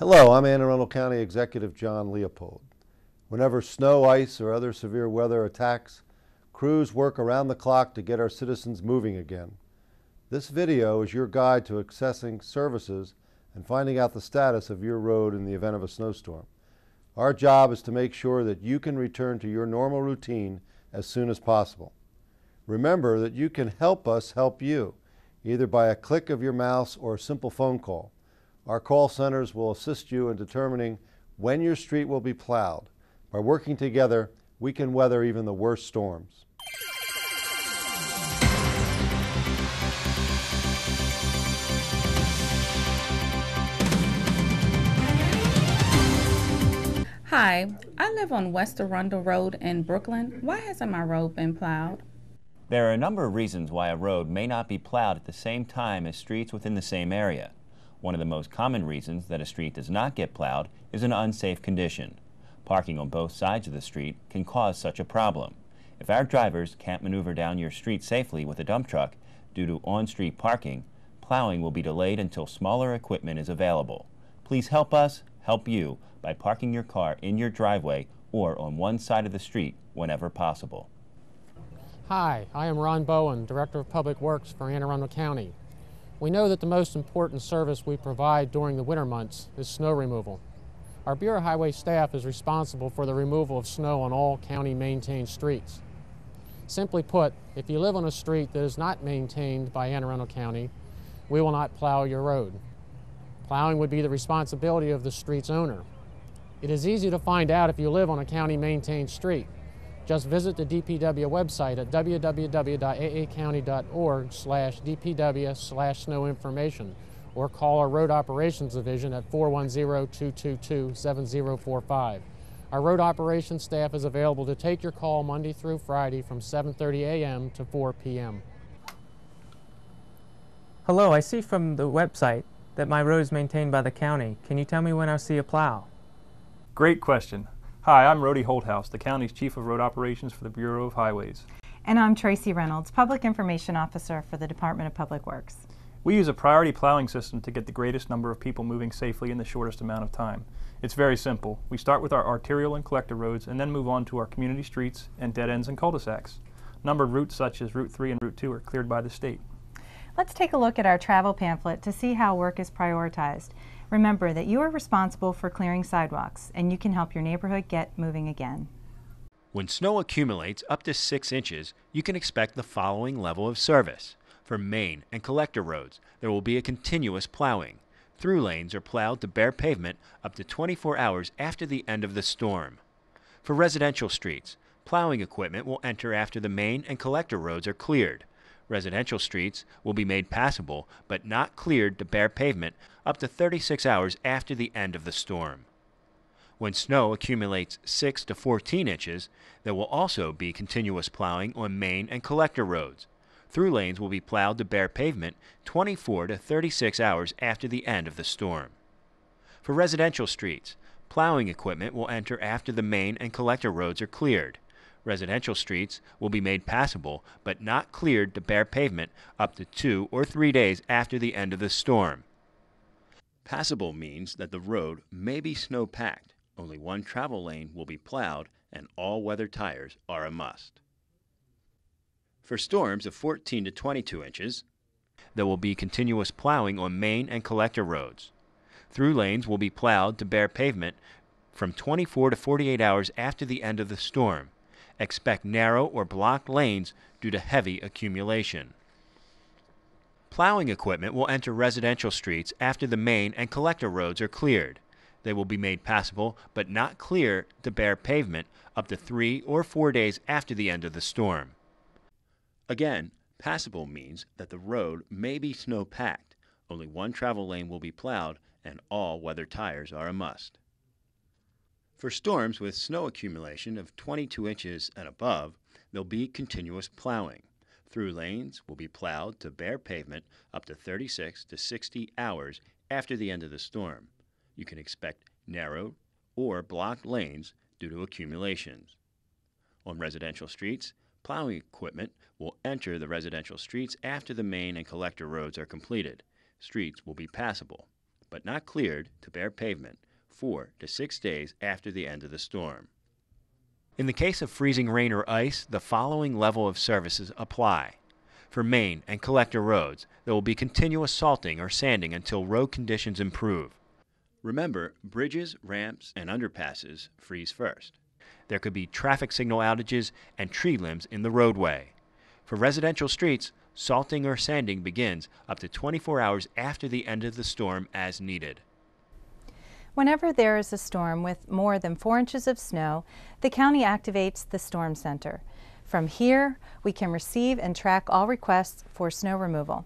Hello, I'm Anne Arundel County Executive John Leopold. Whenever snow, ice, or other severe weather attacks, crews work around the clock to get our citizens moving again. This video is your guide to accessing services and finding out the status of your road in the event of a snowstorm. Our job is to make sure that you can return to your normal routine as soon as possible. Remember that you can help us help you, either by a click of your mouse or a simple phone call. Our call centers will assist you in determining when your street will be plowed. By working together, we can weather even the worst storms. Hi, I live on West Arundel Road in Brooklyn. Why hasn't my road been plowed? There are a number of reasons why a road may not be plowed at the same time as streets within the same area. One of the most common reasons that a street does not get plowed is an unsafe condition. Parking on both sides of the street can cause such a problem. If our drivers can't maneuver down your street safely with a dump truck due to on-street parking, plowing will be delayed until smaller equipment is available. Please help us help you by parking your car in your driveway or on one side of the street whenever possible. Hi, I am Ron Bowen, Director of Public Works for Anne Arundel County. We know that the most important service we provide during the winter months is snow removal. Our Bureau of Highway staff is responsible for the removal of snow on all county-maintained streets. Simply put, if you live on a street that is not maintained by Anne Arundel County, we will not plow your road. Plowing would be the responsibility of the street's owner. It is easy to find out if you live on a county-maintained street. Just visit the DPW website at www.aacounty.org/DPW/snowinformation or call our Road Operations Division at 410-222-7045. Our Road Operations staff is available to take your call Monday through Friday from 7:30 a.m. to 4 p.m. Hello, I see from the website that my road is maintained by the county. Can you tell me when I'll see a plow? Great question. Hi, I'm Rody Holthouse, the county's Chief of Road Operations for the Bureau of Highways. And I'm Tracy Reynolds, Public Information Officer for the Department of Public Works. We use a priority plowing system to get the greatest number of people moving safely in the shortest amount of time. It's very simple. We start with our arterial and collector roads and then move on to our community streets and dead ends and cul-de-sacs. Numbered routes such as Route 3 and Route 2 are cleared by the state. Let's take a look at our travel pamphlet to see how work is prioritized. Remember that you are responsible for clearing sidewalks, and you can help your neighborhood get moving again. When snow accumulates up to 6 inches, you can expect the following level of service. For main and collector roads, there will be a continuous plowing. Through lanes are plowed to bare pavement up to 24 hours after the end of the storm. For residential streets, plowing equipment will enter after the main and collector roads are cleared. Residential streets will be made passable but not cleared to bare pavement up to 36 hours after the end of the storm. When snow accumulates 6 to 14 inches, there will also be continuous plowing on main and collector roads. Through lanes will be plowed to bare pavement 24 to 36 hours after the end of the storm. For residential streets, plowing equipment will enter after the main and collector roads are cleared. Residential streets will be made passable but not cleared to bare pavement up to 2 or 3 days after the end of the storm. Passable means that the road may be snow-packed, only one travel lane will be plowed, and all weather tires are a must. For storms of 14 to 22 inches, there will be continuous plowing on main and collector roads. Through lanes will be plowed to bare pavement from 24 to 48 hours after the end of the storm. Expect narrow or blocked lanes due to heavy accumulation. Plowing equipment will enter residential streets after the main and collector roads are cleared. They will be made passable but not clear to bare pavement up to 3 or 4 days after the end of the storm. Again, passable means that the road may be snow-packed. Only one travel lane will be plowed, and all weather tires are a must. For storms with snow accumulation of 22 inches and above, there'll be continuous plowing. Through lanes will be plowed to bare pavement up to 36 to 60 hours after the end of the storm. You can expect narrow or blocked lanes due to accumulations. On residential streets, plowing equipment will enter the residential streets after the main and collector roads are completed. Streets will be passable. but not cleared to bare pavement 4 to 6 days after the end of the storm. In the case of freezing rain or ice, the following level of services apply. For main and collector roads, there will be continuous salting or sanding until road conditions improve. Remember, bridges, ramps, and underpasses freeze first. There could be traffic signal outages and tree limbs in the roadway. For residential streets, salting or sanding begins up to 24 hours after the end of the storm as needed. Whenever there is a storm with more than 4 inches of snow, the county activates the Storm Center. From here, we can receive and track all requests for snow removal.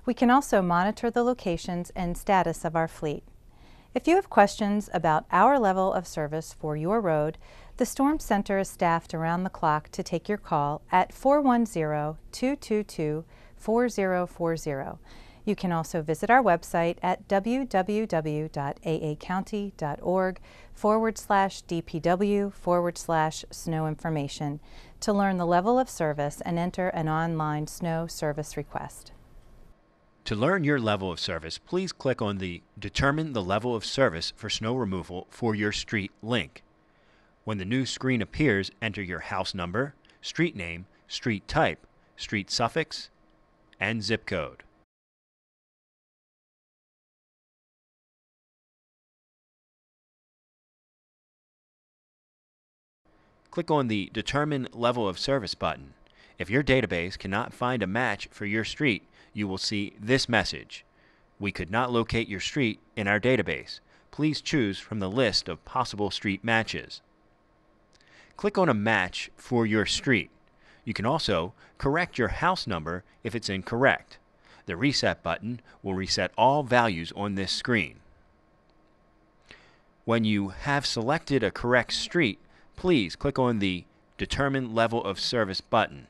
We can also monitor the locations and status of our fleet. If you have questions about our level of service for your road, the Storm Center is staffed around the clock to take your call at 410-222-4040. You can also visit our website at www.aacounty.org/DPW/snow information to learn the level of service and enter an online snow service request. To learn your level of service, please click on the Determine the Level of Service for Snow Removal for Your Street link. When the new screen appears, enter your house number, street name, street type, street suffix, and zip code. Click on the Determine Level of Service button. If your database cannot find a match for your street, you will see this message. We could not locate your street in our database. Please choose from the list of possible street matches. Click on a match for your street. You can also correct your house number if it's incorrect. The Reset button will reset all values on this screen. When you have selected a correct street, please click on the Determine Level of Service button.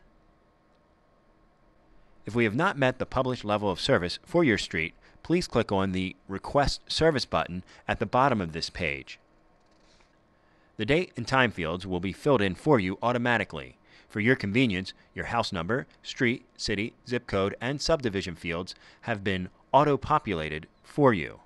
If we have not met the published level of service for your street, please click on the Request Service button at the bottom of this page. The date and time fields will be filled in for you automatically. For your convenience, your house number, street, city, zip code, and subdivision fields have been auto-populated for you.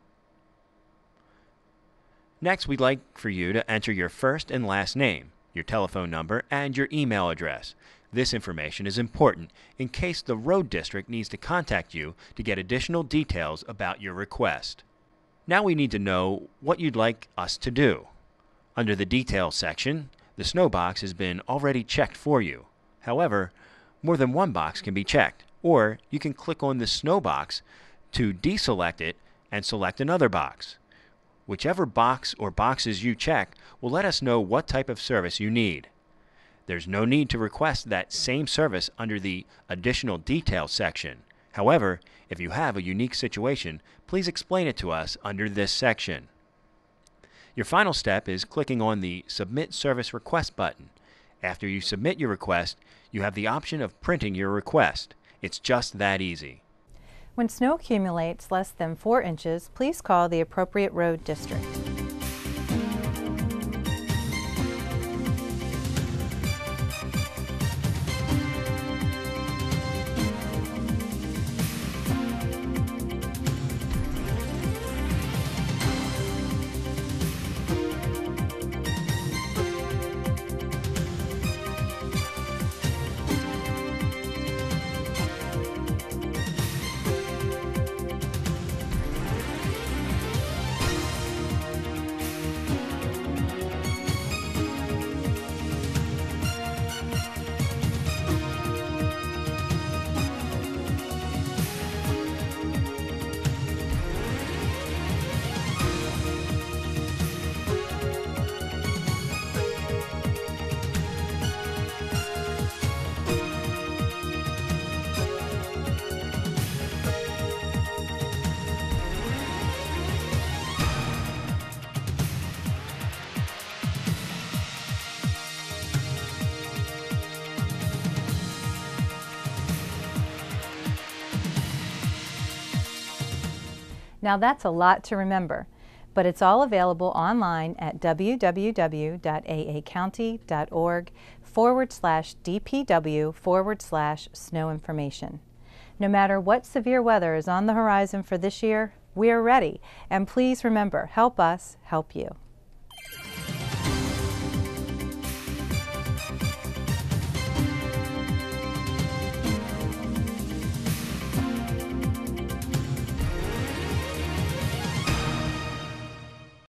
Next, we'd like for you to enter your first and last name, your telephone number, and your email address. This information is important in case the road district needs to contact you to get additional details about your request. Now we need to know what you'd like us to do. Under the Details section, the snow box has been already checked for you. However, more than one box can be checked, or you can click on the snow box to deselect it and select another box. Whichever box or boxes you check will let us know what type of service you need. There's no need to request that same service under the Additional Details section. However, if you have a unique situation, please explain it to us under this section. Your final step is clicking on the Submit Service Request button. After you submit your request, you have the option of printing your request. It's just that easy. When snow accumulates less than 4 inches, please call the appropriate road district. Now that's a lot to remember, but it's all available online at www.aacounty.org/DPW/snow information. No matter what severe weather is on the horizon for this year, We are ready, and please remember, help us help you.